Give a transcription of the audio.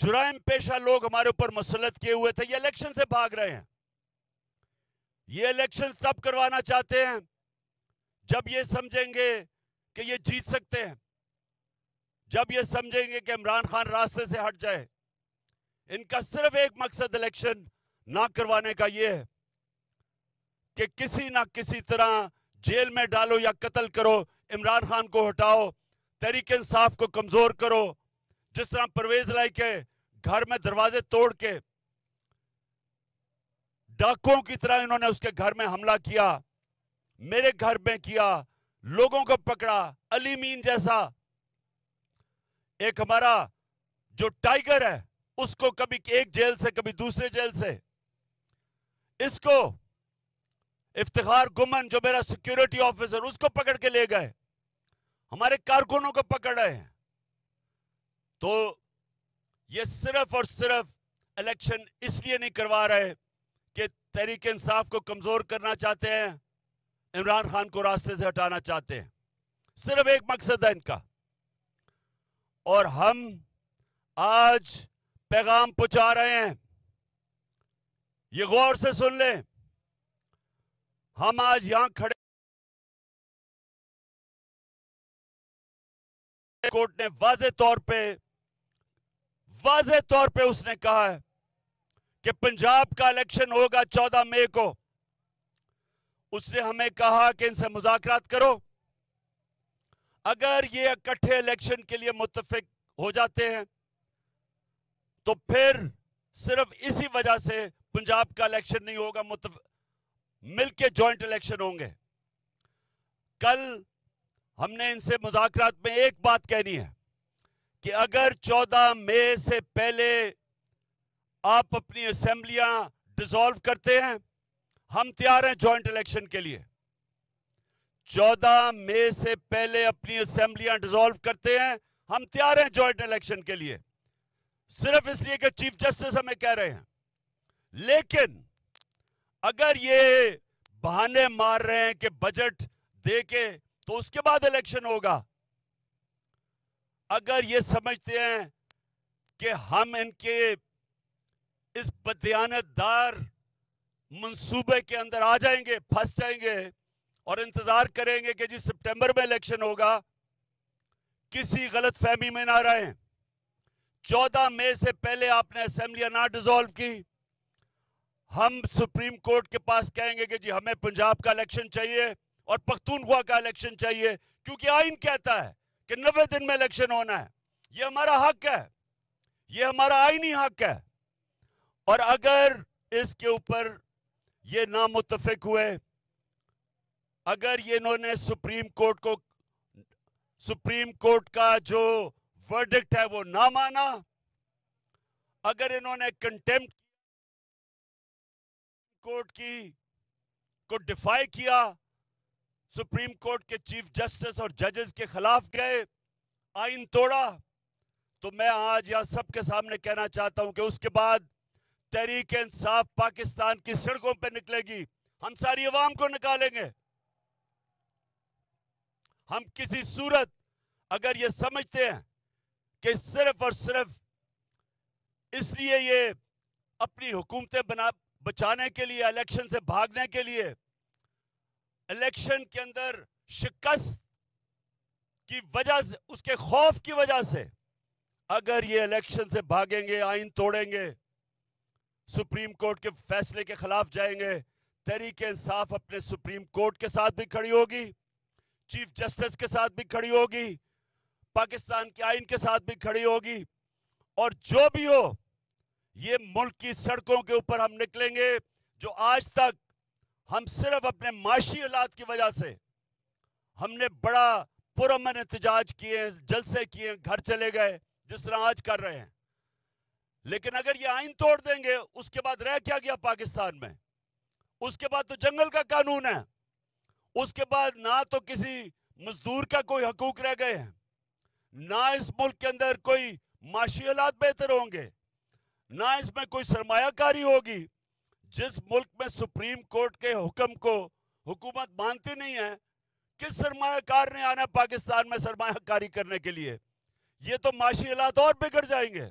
جرائم پیشہ لوگ ہمارے اوپر مسلط کیے ہوئے تھے، یہ الیکشن سے بھاگ رہے ہیں. یہ الیکشن تب کروانا چاہتے ہیں جب یہ سمجھیں گے کہ یہ جیت سکتے ہیں، جب یہ سمجھیں گے کہ عمران خان راستے سے ہٹ جائے. ان کا صرف ایک مقصد الیکشن نہ کروانے کا یہ ہے کہ کسی نہ کسی طرح جیل میں ڈالو یا قتل کرو، عمران خان کو ہٹاؤ، تحریک انصاف کو کمزور کرو. جس طرح پرویز لائی کے گھر میں دروازے توڑ کے ڈاکوؤں کی طرح انہوں نے اس کے گھر میں حملہ کیا، میرے گھر میں کیا، لوگوں کو پکڑا. علی مین جیسا ایک ہمارا جو ٹائیگر ہے، اس کو کبھی ایک جیل سے کبھی دوسرے جیل سے، اس کو افتخار گمن جو میرا سیکیورٹی آفیسر، اس کو پکڑ کے لے گئے، ہمارے کارکنوں کو پکڑ رہے ہیں. تو یہ صرف اور صرف الیکشن اس لیے نہیں کروا رہے کہ تحریک انصاف کو کمزور کرنا چاہتے ہیں، عمران خان کو راستے سے ہٹانا چاہتے ہیں. صرف ایک مقصد ہے ان کا. اور ہم آج پیغام پہنچا رہے ہیں، یہ غور سے سن لیں. ہم آج یہاں کھڑے، کورٹ نے واضح طور پہ اس نے کہا ہے کہ پنجاب کا الیکشن ہوگا 14 مئی کو. اس نے ہمیں کہا کہ ان سے مذاکرات کرو. اگر یہ اکٹھے الیکشن کے لیے متفق ہو جاتے ہیں تو پھر صرف اسی وجہ سے پنجاب کا الیکشن نہیں ہوگا، مل کے جوائنٹ الیکشن ہوں گے. کل ہم نے ان سے مذاکرات میں ایک بات کہنی ہے کہ اگر 14 مئی سے پہلے آپ اپنی اسمبلیاں ڈیزالو کرتے ہیں، ہم تیار ہیں جوائنٹ الیکشن کے لیے. 14 مئی سے پہلے اپنی اسمبلیاں ڈیزالو کرتے ہیں، ہم تیار ہیں جوائنٹ الیکشن کے لیے. صرف اس لیے کہ چیف جسٹس ہمیں کہہ رہے ہیں. لیکن اگر یہ بہانے مار رہے ہیں کہ بجٹ دے کے تو اس کے بعد الیکشن ہوگا، اگر یہ سمجھتے ہیں کہ ہم ان کے اس بدیانت دار منصوبے کے اندر آ جائیں گے، پھنس جائیں گے اور انتظار کریں گے کہ جی سپٹمبر میں الیکشن ہوگا، کسی غلط فہمی میں نہ رہیں. 14 مئی سے پہلے آپ نے اسمبلیاں نہ ڈیزالو کی، ہم سپریم کورٹ کے پاس کہیں گے کہ جی ہمیں پنجاب کا الیکشن چاہیے اور پختونخوا کا الیکشن چاہیے، کیونکہ آئین کہتا ہے کہ 90 دن میں الیکشن ہونا ہے. یہ ہمارا حق ہے، یہ ہمارا آئینی حق ہے. اور اگر اس کے اوپر یہ نامتفق ہوئے، اگر یہ انہوں نے سپریم کورٹ کا جو ورڈکٹ ہے وہ نہ مانا، اگر انہوں نے کنٹیمپٹ کورٹ کو ڈیفائی کیا، سپریم کورٹ کے چیف جسٹس اور ججز کے خلاف گئے، آئین توڑا، تو میں آج یہاں سب کے سامنے کہنا چاہتا ہوں کہ اس کے بعد تحریک انصاف پاکستان کی سڑکوں پہ نکلے گی. ہم ساری عوام کو نکالیں گے. ہم کسی صورت اگر یہ سمجھتے ہیں کہ صرف اور صرف اس لیے یہ اپنی حکومتیں بچانے کے لیے، الیکشن سے بھاگنے کے لیے، الیکشن کے اندر شکست کی وجہ سے، اس کے خوف کی وجہ سے اگر یہ الیکشن سے بھاگیں گے، آئین توڑیں گے، سپریم کورٹ کے فیصلے کے خلاف جائیں گے، تحریک انصاف اپنے سپریم کورٹ کے ساتھ بھی کھڑی ہوگی، چیف جسٹس کے ساتھ بھی کھڑی ہوگی، پاکستان کے آئین کے ساتھ بھی کھڑی ہوگی. اور جو بھی ہو، یہ ملک کی سڑکوں کے اوپر ہم نکلیں گے. جو آج تک ہم صرف اپنے معاشی حالات کی وجہ سے ہم نے بڑا پرامن احتجاج کیے، جلسے کیے، گھر چلے گئے، جس طرح آج کر رہے ہیں. لیکن اگر یہ آئین توڑ دیں گے، اس کے بعد رہ کیا گیا پاکستان میں؟ اس کے بعد تو جنگل کا قانون ہے. اس کے بعد نہ تو کسی مزدور کا کوئی حقوق رہ گئے ہیں، نہ اس ملک کے اندر کوئی معاشی حالات بہتر ہوں گے، نہ اس میں کوئی سرمایہ کاری ہوگی. جس ملک میں سپریم کورٹ کے حکم کو حکومت مانتی نہیں ہے، کس سرمایہ کار نے آنا پاکستان میں سرمایہ کاری کرنے کے لیے؟ یہ تو معاشی حالات اور بگڑ جائیں گے.